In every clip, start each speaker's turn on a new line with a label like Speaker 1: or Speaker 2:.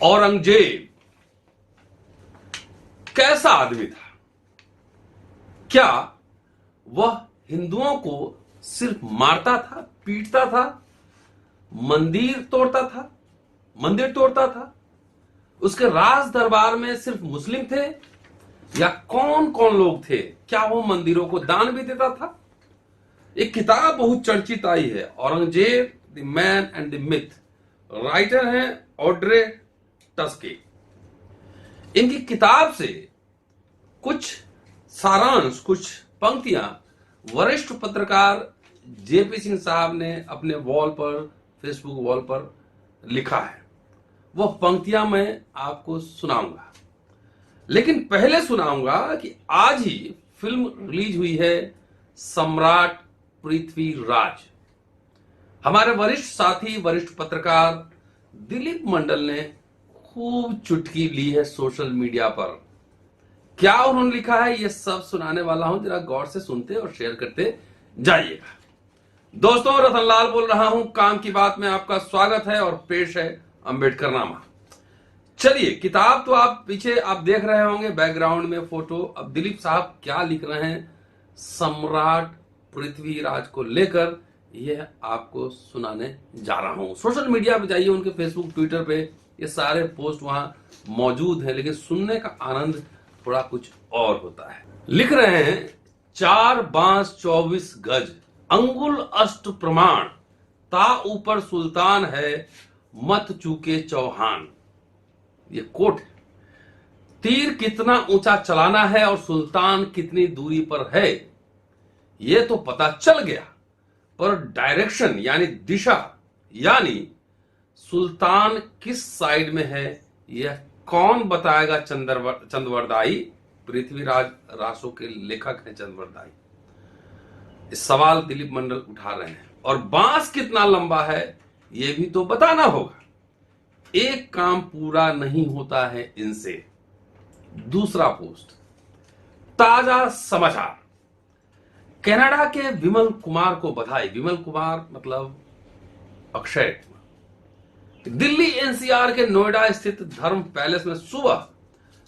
Speaker 1: औरंगजेब कैसा आदमी था? क्या वह हिंदुओं को सिर्फ मारता था, पीटता था, मंदिर तोड़ता था? उसके राज दरबार में सिर्फ मुस्लिम थे या कौन कौन लोग थे? क्या वो मंदिरों को दान भी देता था? एक किताब बहुत चर्चित आई है, Aurangzeb the man and the myth. Writer हैं ऑड्रे टस्के। इनकी किताब से कुछ सारांश, कुछ पंक्तियां वरिष्ठ पत्रकार जेपी सिंह साहब ने अपने वॉल पर, फेसबुक वॉल पर लिखा है। वह पंक्तियां मैं आपको सुनाऊंगा, लेकिन पहले सुनाऊंगा कि आज ही फिल्म रिलीज हुई है सम्राट पृथ्वीराज। हमारे वरिष्ठ साथी, वरिष्ठ पत्रकार दिलीप मंडल ने खूब चुटकी ली है सोशल मीडिया पर। क्या उन्होंने लिखा है, यह सब सुनाने वाला हूं, जरा गौर से सुनते और शेयर करते जाइएगा। दोस्तों, रतनलाल बोल रहा हूं, काम की बात में आपका स्वागत है और पेश है अंबेडकर नामा। चलिए, किताब तो आप पीछे आप देख रहे होंगे बैकग्राउंड में फोटो। अब दिलीप साहब क्या लिख रहे हैं सम्राट पृथ्वीराज को लेकर, यह आपको सुनाने जा रहा हूं। सोशल मीडिया पे जाइए, उनके फेसबुक, ट्विटर पे ये सारे पोस्ट वहां मौजूद हैं, लेकिन सुनने का आनंद थोड़ा कुछ और होता है। लिख रहे हैं, 4 बांस 24 गज, अंगुल अष्ट प्रमाण, ता ऊपर सुल्तान है, मत चूके चौहान। ये कोट है। तीर कितना ऊंचा चलाना है और सुल्तान कितनी दूरी पर है, यह तो पता चल गया, पर डायरेक्शन यानी दिशा, यानी सुल्तान किस साइड में है, यह कौन बताएगा? चंद्रवरदाई। पृथ्वीराज रासो के लेखक हैं चंद्रवरदाई। इस सवाल दिलीप मंडल उठा रहे हैं। और बांस कितना लंबा है, यह भी तो बताना होगा। एक काम पूरा नहीं होता है इनसे। दूसरा पोस्ट, ताजा समाचार। कनाडा के विमल कुमार को बधाई। विमल कुमार मतलब अक्षय कुमार। दिल्ली एनसीआर के नोएडा स्थित धर्म पैलेस में सुबह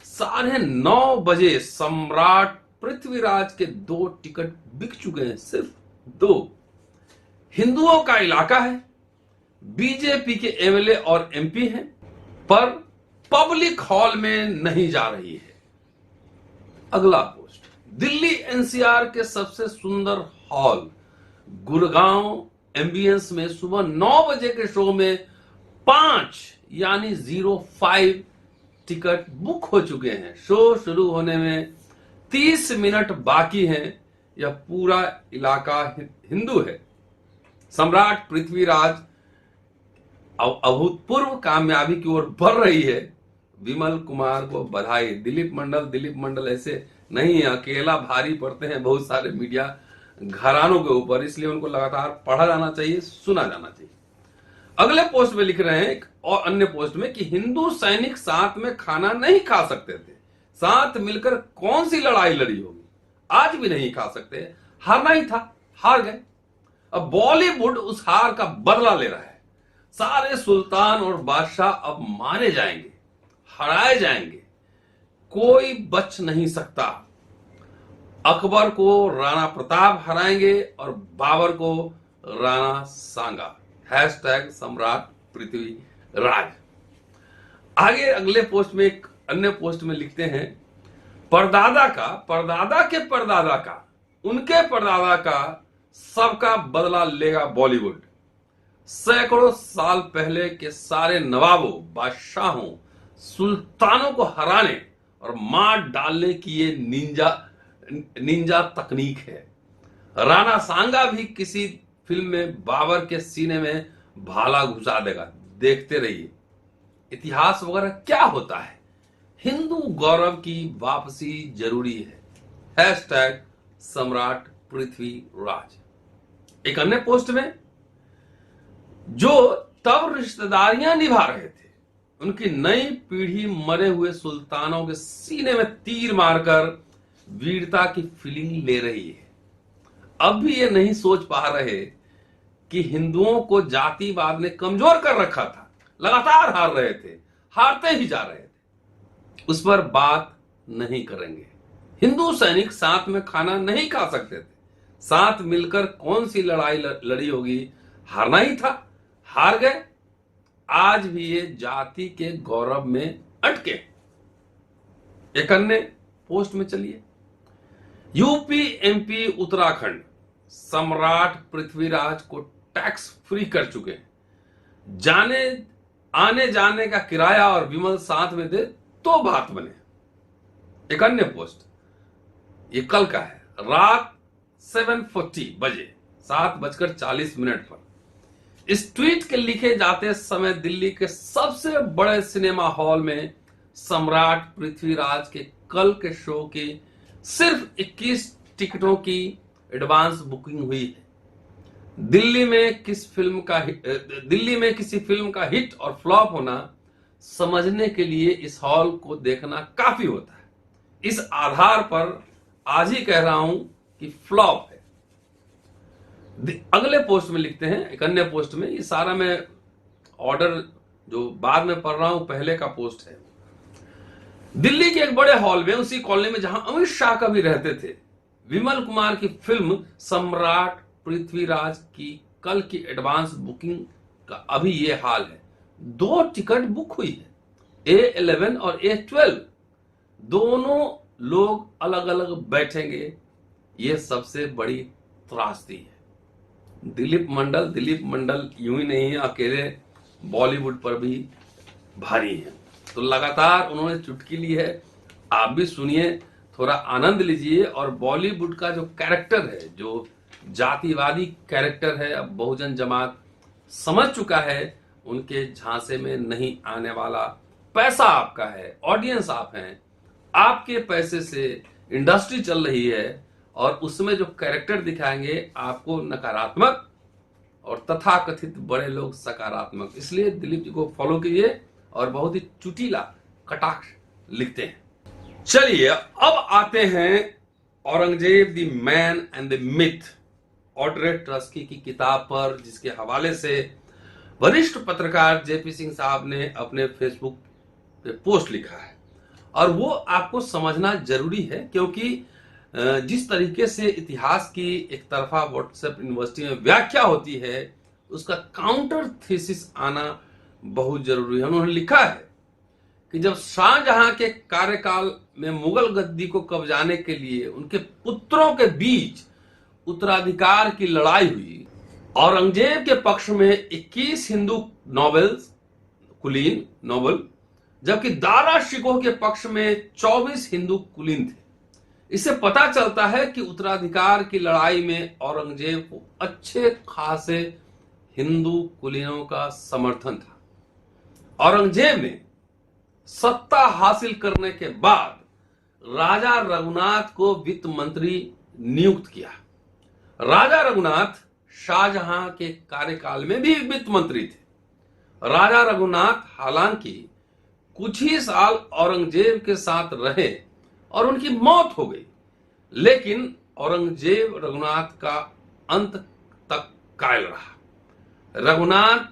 Speaker 1: 9:30 बजे सम्राट पृथ्वीराज के 2 टिकट बिक चुके हैं। सिर्फ 2। हिंदुओं का इलाका है, बीजेपी के एमएलए और एमपी हैं, पर पब्लिक हॉल में नहीं जा रही है। अगला पोस्ट, दिल्ली एनसीआर के सबसे सुंदर हॉल गुड़गांव एम्बियंस में सुबह 9 बजे के शो में 5 यानी 05 टिकट बुक हो चुके हैं। शो शुरू होने में 30 मिनट बाकी हैं। यह पूरा इलाका हिंदू है। सम्राट पृथ्वीराज अभूतपूर्व कामयाबी की ओर बढ़ रही है। विमल कुमार को बधाई। दिलीप मंडल ऐसे नहीं है, अकेला भारी पड़ते हैं बहुत सारे मीडिया घरानों के ऊपर, इसलिए उनको लगातार पढ़ा जाना चाहिए, सुना जाना चाहिए। अगले पोस्ट में लिख रहे हैं और अन्य पोस्ट में कि हिंदू सैनिक साथ में खाना नहीं खा सकते थे, साथ मिलकर कौन सी लड़ाई लड़ी होगी, आज भी नहीं खा सकते, हारना ही था, हार गए। अब बॉलीवुड उस हार का बदला ले रहा है। सारे सुल्तान और बादशाह अब मारे जाएंगे, हराए जाएंगे, कोई बच नहीं सकता। अकबर को राणा प्रताप हराएंगे और बाबर को राणा सांगा। #सम्राट पृथ्वीराज। आगे अगले पोस्ट में, एक अन्य पोस्ट में लिखते हैं, परदादा के परदादा का, उनके परदादा का, सबका बदला लेगा बॉलीवुड। सैकड़ों साल पहले के सारे नवाबों, बादशाहों, सुल्तानों को हराने और मार डालने की ये निंजा तकनीक है। राणा सांगा भी किसी फिल्म में बाबर के सीने में भाला घुसा देगा। देखते रहिए। इतिहास वगैरह क्या होता है, हिंदू गौरव की वापसी जरूरी है। #सम्राट पृथ्वीराज। एक अन्य पोस्ट में, जो तब रिश्तेदारियां निभा रहे थे, उनकी नई पीढ़ी मरे हुए सुल्तानों के सीने में तीर मारकर वीरता की फीलिंग ले रही है। अब भी ये नहीं सोच पा रहे कि हिंदुओं को जातिवाद ने कमजोर कर रखा था। लगातार हार रहे थे, हारते ही जा रहे थे। उस पर बात नहीं करेंगे। हिंदू सैनिक साथ में खाना नहीं खा सकते थे। साथ मिलकर कौन सी लड़ाई लड़ी होगी, हारना ही था, हार गए। आज भी ये जाति के गौरव में अटके। एक अन्य पोस्ट में चलिए। यूपी, एमपी, उत्तराखंड सम्राट पृथ्वीराज को टैक्स फ्री कर चुके हैं। आने जाने का किराया और विमल साथ में दे तो बात बने। एक अन्य पोस्ट, ये कल का है, रात 7:40 बजे 7:40 पर। इस ट्वीट के लिखे जाते समय दिल्ली के सबसे बड़े सिनेमा हॉल में सम्राट पृथ्वीराज के कल के शो की सिर्फ 21 टिकटों की एडवांस बुकिंग हुई है। दिल्ली में किसी फिल्म का हिट और फ्लॉप होना समझने के लिए इस हॉल को देखना काफी होता है। इस आधार पर आज ही कह रहा हूं कि फ्लॉप है। अगले पोस्ट में लिखते हैं, एक अन्य पोस्ट में, ये सारा मैं ऑर्डर जो बाद में पढ़ रहा हूं पहले का पोस्ट है। दिल्ली के एक बड़े हॉल में, उसी कॉलोनी में जहां अमित शाह कभी रहते थे, विमल कुमार की फिल्म सम्राट पृथ्वीराज की कल की एडवांस बुकिंग का अभी ये हाल है। 2 टिकट बुक हुई है, A11 और A12। दोनों लोग अलग अलग बैठेंगे। ये सबसे बड़ी त्रासदी है। दिलीप मंडल यूं ही नहीं है, अकेले बॉलीवुड पर भी भारी है। तो लगातार उन्होंने चुटकी ली है। आप भी सुनिए, थोड़ा आनंद लीजिए। और बॉलीवुड का जो कैरेक्टर है, जो जातिवादी कैरेक्टर है, अब बहुजन जमात समझ चुका है उनके झांसे में नहीं आने वाला। पैसा आपका है, ऑडियंस आप हैं, आपके पैसे से इंडस्ट्री चल रही है और उसमें जो कैरेक्टर दिखाएंगे आपको नकारात्मक और तथाकथित बड़े लोग सकारात्मक। इसलिए दिलीप जी को फॉलो कीजिए और बहुत ही चुटीला कटाक्ष लिखते हैं। चलिए अब आते हैं Aurangzeb the man and the myth, Audrey Truschke की किताब पर, जिसके हवाले से वरिष्ठ पत्रकार जेपी सिंह साहब ने अपने फेसबुक पे पोस्ट लिखा है। और वो आपको समझना जरूरी है, क्योंकि जिस तरीके से इतिहास की एक तरफा व्हाट्सएप यूनिवर्सिटी में व्याख्या होती है, उसका काउंटर थीसिस आना बहुत जरूरी है। उन्होंने लिखा है कि जब शाहजहां के कार्यकाल में मुगल गद्दी को कब्जाने के लिए उनके पुत्रों के बीच उत्तराधिकार की लड़ाई हुई, औरंगजेब के पक्ष में 21 हिंदू कुलीन नोबल, जबकि दारा शिकोह के पक्ष में 24 हिंदू कुलीन थे। इससे पता चलता है कि उत्तराधिकार की लड़ाई में औरंगजेब को अच्छे खासे हिंदू कुलीनों का समर्थन था। औरंगजेब ने सत्ता हासिल करने के बाद राजा रघुनाथ को वित्त मंत्री नियुक्त किया। राजा रघुनाथ शाहजहां के कार्यकाल में भी वित्त मंत्री थे। राजा रघुनाथ हालांकि कुछ ही साल औरंगजेब के साथ रहे और उनकी मौत हो गई, लेकिन औरंगजेब रघुनाथ का अंत तक कायल रहा। रघुनाथ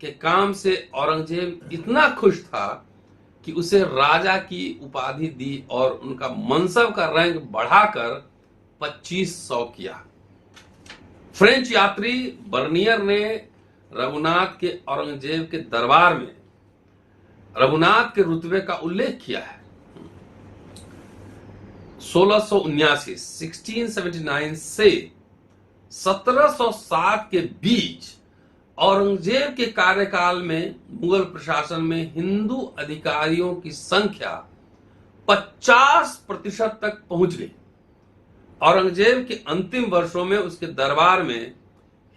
Speaker 1: के काम से औरंगजेब इतना खुश था कि उसे राजा की उपाधि दी और उनका मनसब का रैंक बढ़ाकर 2500 किया। फ्रेंच यात्री बर्नियर ने रघुनाथ के औरंगजेब के दरबार में रघुनाथ के रुतबे का उल्लेख किया है। 1679 से 1707 के बीच औरंगजेब के कार्यकाल में मुगल प्रशासन में हिंदू अधिकारियों की संख्या 50% तक पहुंच गई। औरंगजेब के अंतिम वर्षों में उसके दरबार में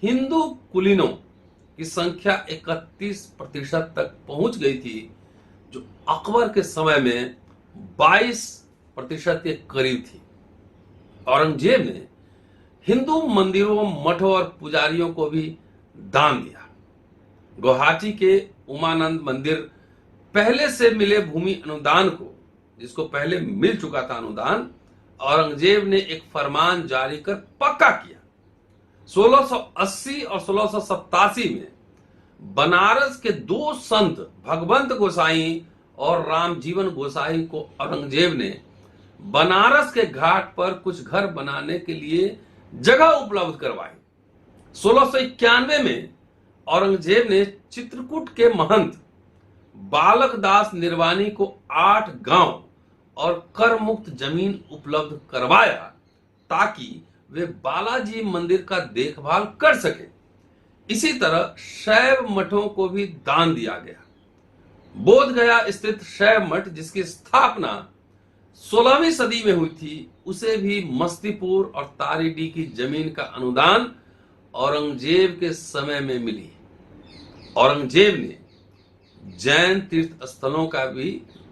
Speaker 1: हिंदू कुलीनों की संख्या 31% तक पहुंच गई थी, जो अकबर के समय में 22% के करीब थी। औरंगजेब ने हिंदू मंदिरों, मठों और पुजारियों को भी दान दिया। गुवाहाटी के उमानंद मंदिर पहले से मिले भूमि अनुदान को, जिसको पहले मिल चुका था अनुदान, औरंगजेब ने एक फरमान जारी कर पक्का किया। 1680 और 1687 में बनारस के 2 संत भगवंत गोसाई और रामजीवन गोसाई को औरंगजेब ने बनारस के घाट पर कुछ घर बनाने के लिए जगह उपलब्ध करवाई। 1691 में औरंगजेब ने चित्रकूट के महंत बालक दास निर्वाणी को 8 गांव और कर मुक्त जमीन उपलब्ध करवाया ताकि वे बालाजी मंदिर का देखभाल कर सके। इसी तरह शैव मठों को भी दान दिया गया। बोध गया स्थित शैव मठ जिसकी स्थापना 16वीं सदी में हुई थी, उसे भी मस्तीपुर और तारीडी की जमीन का अनुदान औरंगजेब के समय में मिली। औरंगजेब ने जैन तीर्थ स्थलों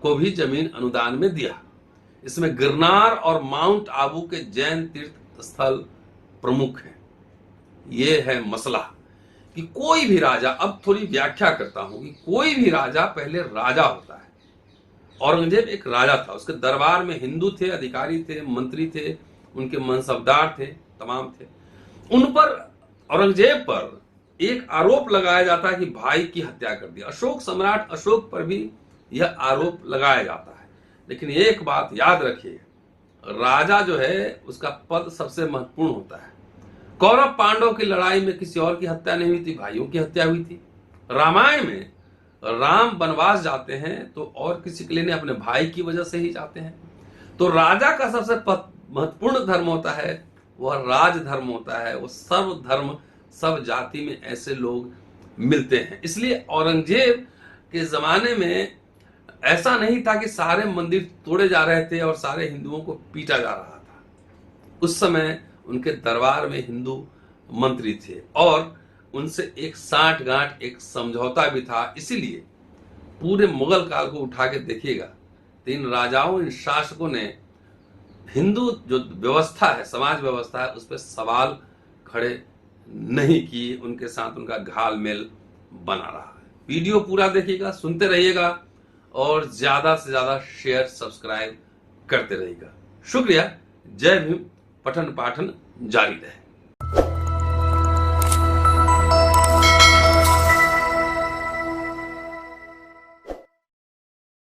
Speaker 1: को भी जमीन अनुदान में दिया। इसमें गिरनार और माउंट आबू के जैन तीर्थ स्थल प्रमुख हैं। यह है मसला कि कोई भी राजा, अब थोड़ी व्याख्या करता हूं कि कोई भी राजा पहले राजा होता है। औरंगजेब एक राजा था, उसके दरबार में हिंदू थे, अधिकारी थे, मंत्री थे, उनके मनसबदार थे, तमाम थे। उन पर, औरंगजेब पर एक आरोप लगाया जाता है कि भाई की हत्या कर दी। अशोक सम्राट अशोक पर भी यह आरोप लगाया जाता है। लेकिन एक बात याद रखिए, राजा जो है उसका पद सबसे महत्वपूर्ण होता है। कौरव पांडव की लड़ाई में किसी और की हत्या नहीं हुई थी, भाइयों की हत्या हुई थी। रामायण में राम वनवास जाते हैं तो और किसी के लिए नहीं, अपने भाई की वजह से ही जाते हैं। तो राजा का सबसे महत्वपूर्ण धर्म होता है वह राज धर्म होता है। वो सर्व धर्म, सब जाति में ऐसे लोग मिलते हैं। इसलिए औरंगजेब के जमाने में ऐसा नहीं था कि सारे मंदिर तोड़े जा रहे थे और सारे हिंदुओं को पीटा जा रहा था। उस समय उनके दरबार में हिंदू मंत्री थे और उनसे एक साठगांठ, एक समझौता भी था। इसीलिए पूरे मुगल काल को उठा के देखिएगा तो इन राजाओं, इन शासकों ने हिंदू जो व्यवस्था है, समाज व्यवस्था है, उस पर सवाल खड़े नहीं किए। उनके साथ उनका घालमेल बना रहा है। वीडियो पूरा देखिएगा, सुनते रहिएगा और ज्यादा से ज्यादा शेयर, सब्सक्राइब करते रहिएगा। शुक्रिया। जय भीम। पठन पाठन जारी रहे।